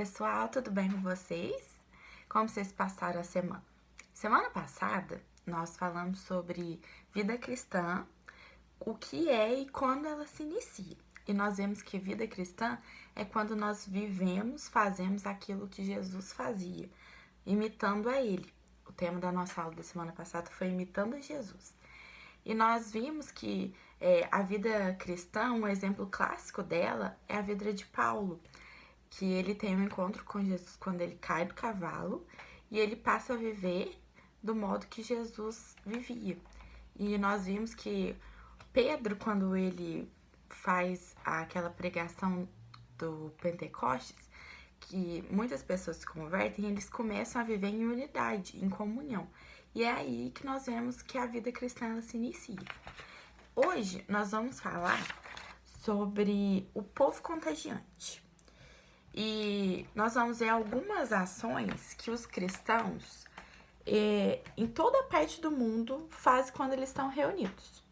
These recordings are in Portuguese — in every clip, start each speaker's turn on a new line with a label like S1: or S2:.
S1: pessoal, tudo bem com vocês? Como vocês passaram a semana? Semana passada, nós falamos sobre vida cristã, o que é e quando ela se inicia. E nós vemos que vida cristã é quando nós vivemos, fazemos aquilo que Jesus fazia, imitando a Ele. O tema da nossa aula da semana passada foi imitando a Jesus. E nós vimos que a vida cristã, um exemplo clássico dela é a vida de Paulo, que ele tem um encontro com Jesus quando ele cai do cavalo e ele passa a viver do modo que Jesus vivia. E nós vimos que Pedro, quando ele faz aquela pregação do Pentecostes, que muitas pessoas se convertem, eles começam a viver em unidade, em comunhão. E é aí que nós vemos que a vida cristã ela se inicia. Hoje nós vamos falar sobre o povo contagiante. E nós vamos ver algumas ações que os cristãos em toda parte do mundo fazem quando eles estão reunidos.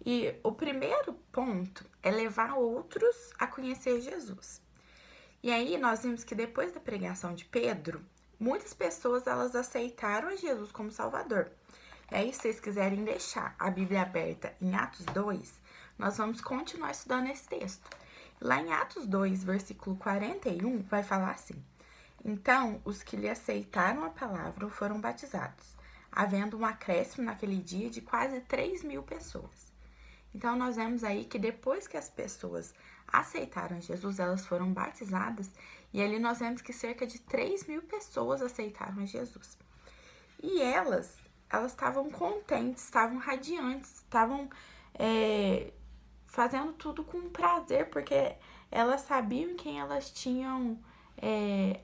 S1: E o primeiro ponto é levar outros a conhecer Jesus. E aí nós vimos que depois da pregação de Pedro, muitas pessoas elas aceitaram Jesus como Salvador. E aí, se vocês quiserem deixar a Bíblia aberta em Atos 2, nós vamos continuar estudando esse texto. Lá em Atos 2, versículo 41, vai falar assim: Então, os que lhe aceitaram a palavra foram batizados, havendo um acréscimo naquele dia de quase 3.000 pessoas. Então, nós vemos aí que depois que as pessoas aceitaram Jesus, elas foram batizadas, e ali nós vemos que cerca de 3.000 pessoas aceitaram Jesus. E elas estavam contentes, estavam radiantes, estavam fazendo tudo com prazer, porque elas sabiam quem elas tinham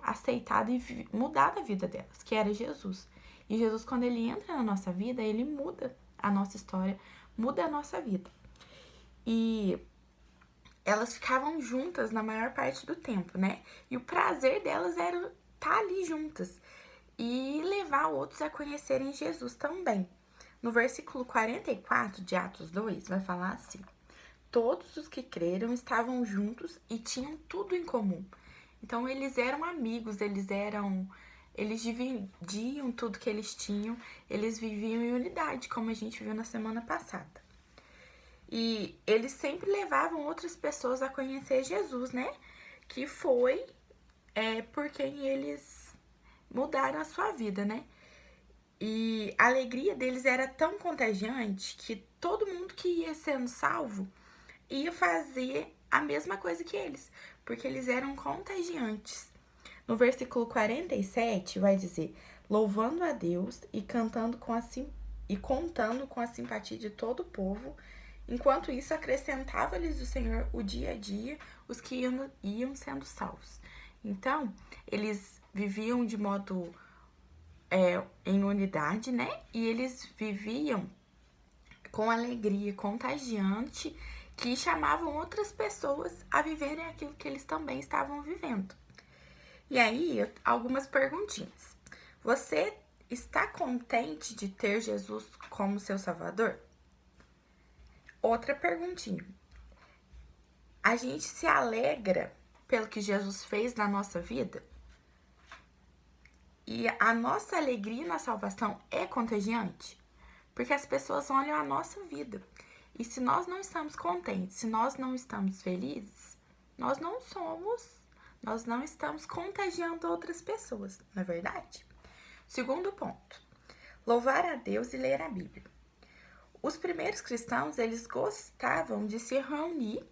S1: aceitado e mudado a vida delas, que era Jesus. E Jesus, quando ele entra na nossa vida, ele muda a nossa história, muda a nossa vida. E elas ficavam juntas na maior parte do tempo, né? E o prazer delas era estar ali juntas e levar outros a conhecerem Jesus também. No versículo 44 de Atos 2, vai falar assim: Todos os que creram estavam juntos e tinham tudo em comum. Então, eles eram amigos, eles dividiam tudo que eles tinham, eles viviam em unidade, como a gente viu na semana passada. E eles sempre levavam outras pessoas a conhecer Jesus, né? Que foi por quem eles mudaram a sua vida, né? E a alegria deles era tão contagiante que todo mundo que ia sendo salvo ia fazer a mesma coisa que eles, porque eles eram contagiantes. No versículo 47 vai dizer: louvando a Deus e contando com a simpatia de todo o povo. Enquanto isso, acrescentava-lhes o Senhor o dia a dia os que iam sendo salvos. Então, eles viviam de modo em unidade, né? E eles viviam com alegria contagiante, que chamavam outras pessoas a viverem aquilo que eles também estavam vivendo. E aí, algumas perguntinhas. Você está contente de ter Jesus como seu Salvador? Outra perguntinha. A gente se alegra pelo que Jesus fez na nossa vida? E a nossa alegria na salvação é contagiante? Porque as pessoas olham a nossa vida. E se nós não estamos contentes, se nós não estamos felizes, nós não estamos contagiando outras pessoas, não é verdade? Segundo ponto, louvar a Deus e ler a Bíblia. Os primeiros cristãos, eles gostavam de se reunir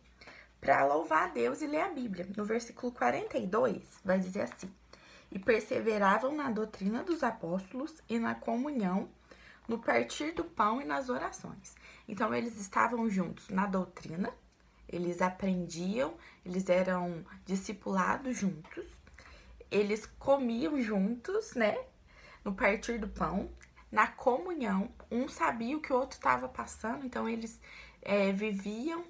S1: para louvar a Deus e ler a Bíblia. No versículo 42, vai dizer assim: E perseveravam na doutrina dos apóstolos e na comunhão, no partir do pão e nas orações. Então, eles estavam juntos na doutrina, eles aprendiam, eles eram discipulados juntos, eles comiam juntos, né? No partir do pão, na comunhão, um sabia o que o outro estava passando, então eles viviam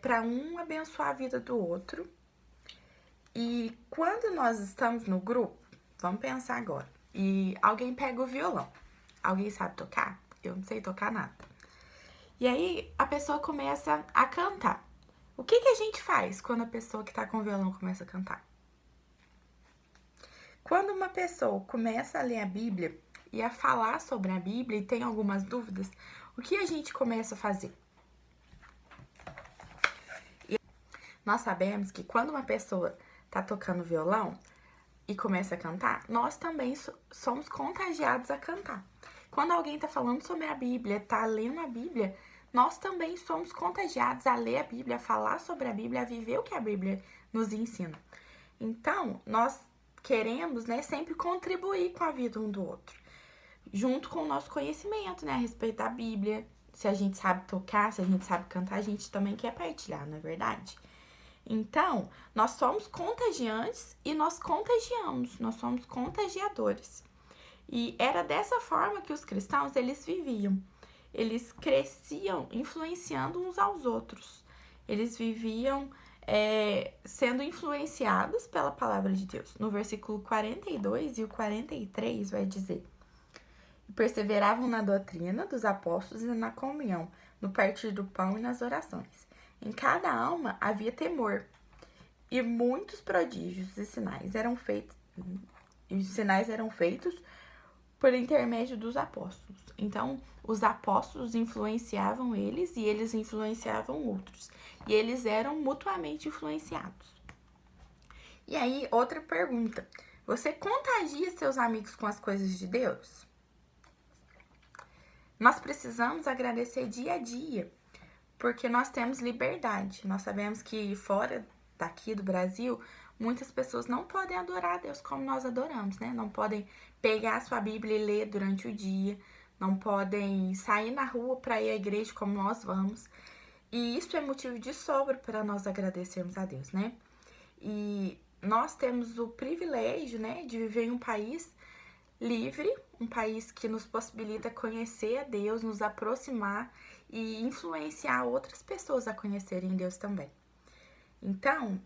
S1: para um abençoar a vida do outro. E quando nós estamos no grupo, vamos pensar agora, e alguém pega o violão. Alguém sabe tocar? Eu não sei tocar nada. E aí a pessoa começa a cantar. O que a gente faz quando a pessoa que tá com o violão começa a cantar? Quando uma pessoa começa a ler a Bíblia e a falar sobre a Bíblia e tem algumas dúvidas, o que a gente começa a fazer? Nós sabemos que quando uma pessoa tá tocando violão e começa a cantar, nós também somos contagiados a cantar. Quando alguém tá falando sobre a Bíblia, tá lendo a Bíblia, nós também somos contagiados a ler a Bíblia, a falar sobre a Bíblia, a viver o que a Bíblia nos ensina. Então, nós queremos, né, sempre contribuir com a vida um do outro, junto com o nosso conhecimento, né, a respeito da Bíblia. Se a gente sabe tocar, se a gente sabe cantar, a gente também quer partilhar, não é verdade? Então, nós somos contagiantes e nós contagiamos, nós somos contagiadores. E era dessa forma que os cristãos, eles viviam. Eles cresciam influenciando uns aos outros. Eles viviam sendo influenciados pela palavra de Deus. No versículo 42 e o 43 vai dizer: perseveravam na doutrina dos apóstolos e na comunhão, no partir do pão e nas orações. Em cada alma havia temor, e muitos prodígios e sinais eram feitos, por intermédio dos apóstolos. Então, os apóstolos influenciavam eles e eles influenciavam outros. E eles eram mutuamente influenciados. E aí, outra pergunta: você contagia seus amigos com as coisas de Deus? Nós precisamos agradecer dia a dia, porque nós temos liberdade. Nós sabemos que fora daqui do Brasil, muitas pessoas não podem adorar a Deus como nós adoramos, né? Não podem pegar a sua Bíblia e ler durante o dia, não podem sair na rua para ir à igreja como nós vamos. E isso é motivo de sobra para nós agradecermos a Deus, né? E nós temos o privilégio, né, de viver em um país livre, um país que nos possibilita conhecer a Deus, nos aproximar e influenciar outras pessoas a conhecerem Deus também. Então,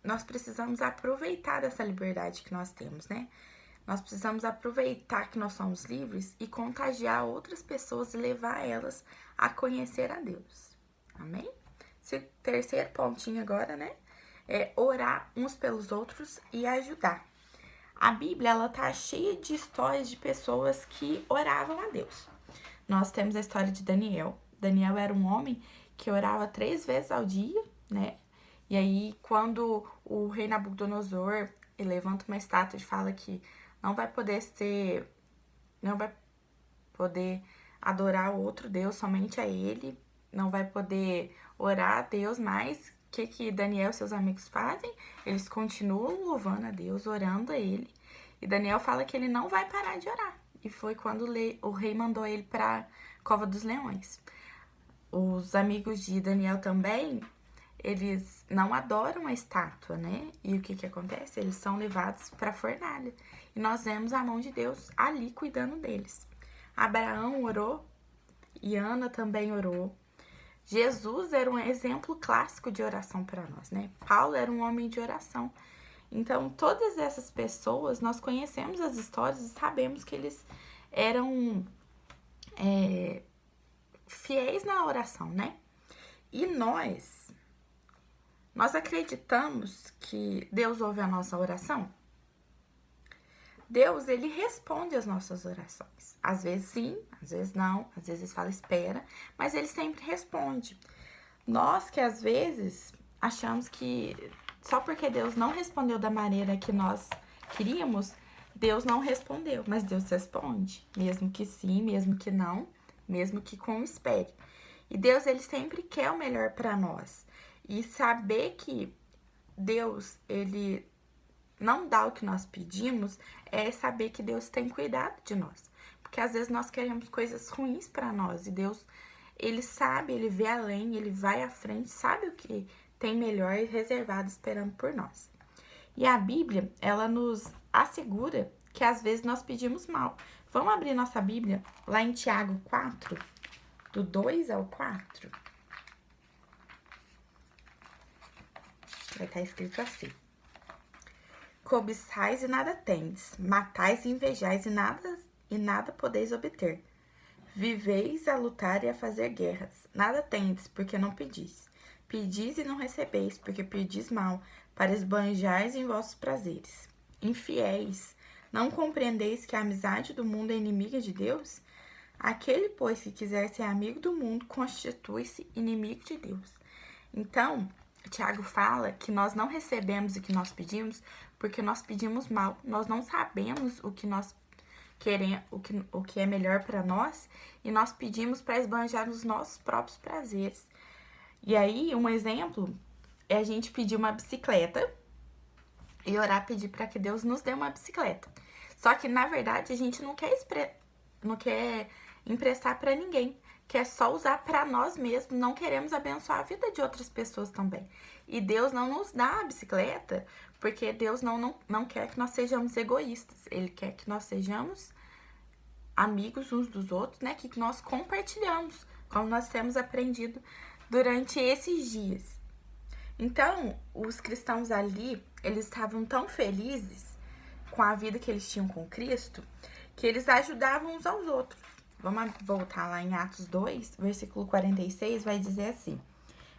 S1: nós precisamos aproveitar dessa liberdade que nós temos, né? Nós precisamos aproveitar que nós somos livres e contagiar outras pessoas e levar elas a conhecer a Deus. Amém? Esse terceiro pontinho agora, né? É orar uns pelos outros e ajudar. A Bíblia, ela tá cheia de histórias de pessoas que oravam a Deus. Nós temos a história de Daniel. Daniel era um homem que orava 3 vezes ao dia, né? E aí, quando o rei Nabucodonosor levanta uma estátua e fala que não vai poder adorar o outro Deus, somente a ele, não vai poder orar a Deus mais, o que Daniel e seus amigos fazem? Eles continuam louvando a Deus, orando a ele. E Daniel fala que ele não vai parar de orar. E foi quando o rei mandou ele para a cova dos leões. Os amigos de Daniel também, eles não adoram a estátua, né? E o que acontece? Eles são levados para a fornalha. E nós vemos a mão de Deus ali cuidando deles. Abraão orou e Ana também orou. Jesus era um exemplo clássico de oração para nós, né? Paulo era um homem de oração. Então, todas essas pessoas, nós conhecemos as histórias e sabemos que eles eram fiéis na oração, né? E nós acreditamos que Deus ouve a nossa oração? Deus, ele responde as nossas orações. Às vezes sim, às vezes não, às vezes ele fala espera, mas ele sempre responde. Nós que às vezes achamos que só porque Deus não respondeu da maneira que nós queríamos, Deus não respondeu, mas Deus responde, mesmo que sim, mesmo que não, mesmo que com espere. E Deus, ele sempre quer o melhor para nós. E saber que Deus, ele não dá o que nós pedimos, é saber que Deus tem cuidado de nós. Porque às vezes nós queremos coisas ruins para nós e Deus, ele sabe, ele vê além, ele vai à frente, sabe o que tem melhor e reservado esperando por nós. E a Bíblia, ela nos assegura que às vezes nós pedimos mal. Vamos abrir nossa Bíblia lá em Tiago 4, do 2 ao 4. Vai estar escrito assim: cobiçais e nada tendes, matais e invejais e nada podeis obter. Viveis a lutar e a fazer guerras, nada tendes, porque não pedis. Pedis e não recebeis, porque pedis mal, para esbanjais em vossos prazeres. infiéis, não compreendeis que a amizade do mundo é inimiga de Deus? Aquele, pois, que quiser ser amigo do mundo, constitui-se inimigo de Deus. Então, Tiago fala que nós não recebemos o que nós pedimos porque nós pedimos mal. Nós não sabemos o que nós queremos, o que é melhor para nós, e nós pedimos para esbanjar os nossos próprios prazeres. E aí, um exemplo é a gente pedir uma bicicleta e orar, pedir para que Deus nos dê uma bicicleta. Só que, na verdade, a gente não quer emprestar para ninguém, quer só usar para nós mesmos, não queremos abençoar a vida de outras pessoas também. E Deus não nos dá a bicicleta porque Deus não quer que nós sejamos egoístas. Ele quer que nós sejamos amigos uns dos outros, né? Que nós compartilhamos, como nós temos aprendido durante esses dias. Então, os cristãos ali, eles estavam tão felizes com a vida que eles tinham com Cristo, que eles ajudavam uns aos outros. Vamos voltar lá em Atos 2, versículo 46, vai dizer assim: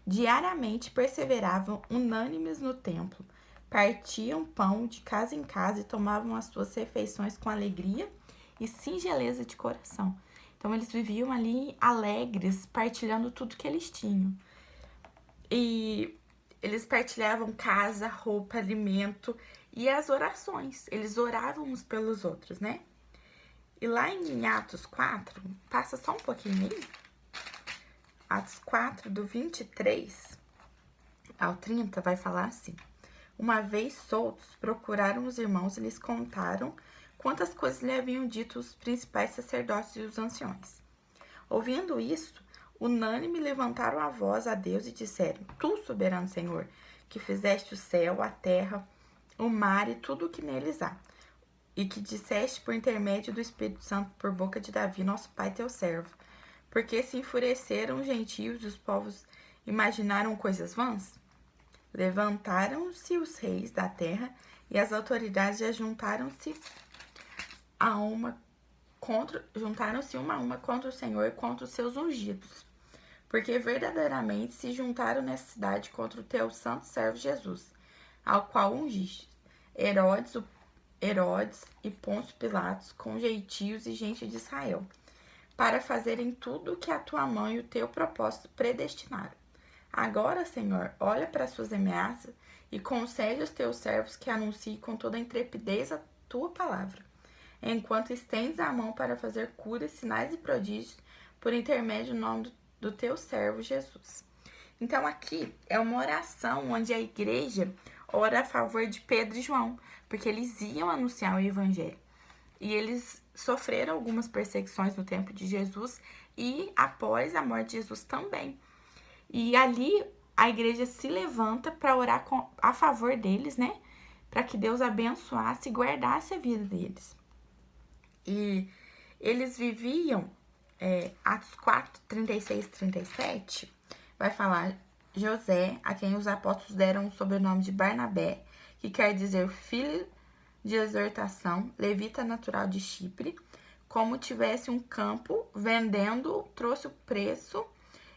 S1: diariamente perseveravam unânimes no templo, partiam pão de casa em casa e tomavam as suas refeições com alegria e singeleza de coração. Então, eles viviam ali alegres, partilhando tudo que eles tinham. E eles partilhavam casa, roupa, alimento e as orações. Eles oravam uns pelos outros, né? E lá em Atos 4, passa só um pouquinho aí. Atos 4, do 23 ao 30, vai falar assim: uma vez soltos, procuraram os irmãos e lhes contaram quantas coisas lhe haviam dito os principais sacerdotes e os anciões. Ouvindo isto, unânime levantaram a voz a Deus e disseram: tu, soberano Senhor, que fizeste o céu, a terra, o mar e tudo o que neles há, e que disseste por intermédio do Espírito Santo por boca de Davi, nosso pai, teu servo, porque se enfureceram os gentios e os povos imaginaram coisas vãs? Levantaram-se os reis da terra e as autoridades juntaram-se uma a uma contra o Senhor e contra os seus ungidos, porque verdadeiramente se juntaram nessa cidade contra o teu santo servo Jesus, ao qual ungiste, Herodes e Pôncio Pilatos, com gentios e gente de Israel, para fazerem tudo o que a tua mão e o teu propósito predestinaram. Agora, Senhor, olha para as suas ameaças e concede aos teus servos que anunciem com toda a intrepidez a tua palavra, enquanto estendes a mão para fazer curas, sinais e prodígios por intermédio do nome do teu servo Jesus. Então, aqui é uma oração onde a igreja ora a favor de Pedro e João, porque eles iam anunciar o evangelho. E eles sofreram algumas perseguições no tempo de Jesus e após a morte de Jesus também. E ali a igreja se levanta para orar a favor deles, né? Para que Deus abençoasse e guardasse a vida deles. E eles viviam, Atos 4, 36 e 37, vai falar: José, a quem os apóstolos deram o sobrenome de Barnabé, que quer dizer filho de exortação, levita natural de Chipre, como tivesse um campo, vendendo, trouxe o preço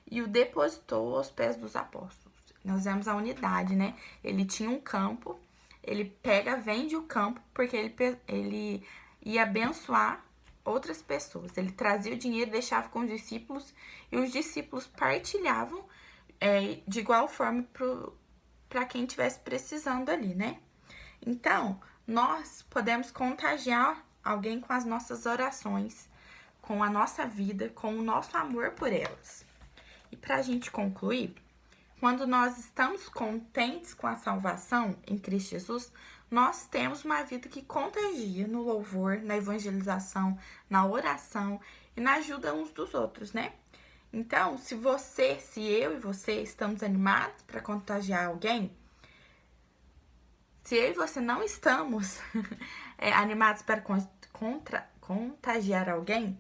S1: e o depositou aos pés dos apóstolos. Nós vemos a unidade, né? Ele tinha um campo, ele vende o campo, porque ele ia abençoar outras pessoas. Ele trazia o dinheiro, deixava com os discípulos, e os discípulos partilhavam de igual forma para quem estivesse precisando ali, né? Então, nós podemos contagiar alguém com as nossas orações, com a nossa vida, com o nosso amor por elas. E para a gente concluir, quando nós estamos contentes com a salvação em Cristo Jesus, nós temos uma vida que contagia no louvor, na evangelização, na oração e na ajuda uns dos outros, né? Então, se eu e você estamos animados para contagiar alguém, se eu e você não estamos animados para contagiar alguém,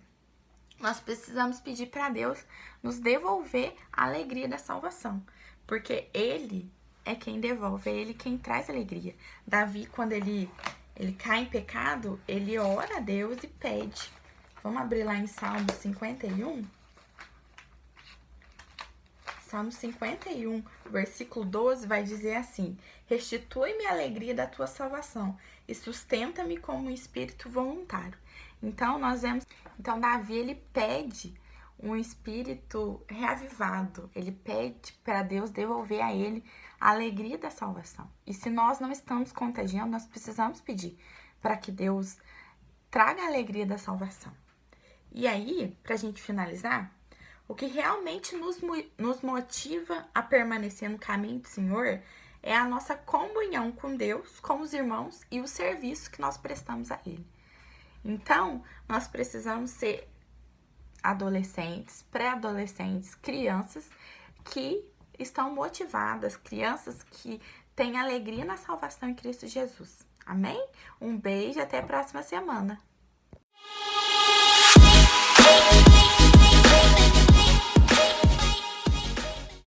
S1: nós precisamos pedir para Deus nos devolver a alegria da salvação, porque Ele é quem devolve, é Ele quem traz alegria. Davi, quando ele cai em pecado, ele ora a Deus e pede. Vamos abrir lá em Salmo 51? Salmo 51, versículo 12, vai dizer assim: restitui-me a alegria da tua salvação e sustenta-me como um espírito voluntário. Então, Davi, ele pede um espírito reavivado. Ele pede para Deus devolver a ele a alegria da salvação. E se nós não estamos contagiando, nós precisamos pedir para que Deus traga a alegria da salvação. E aí, para a gente finalizar, o que realmente nos motiva a permanecer no caminho do Senhor é a nossa comunhão com Deus, com os irmãos e o serviço que nós prestamos a Ele. Então, nós precisamos ser adolescentes, pré-adolescentes, crianças que estão motivadas, crianças que têm alegria na salvação em Cristo Jesus. Amém? Um beijo e até a próxima semana.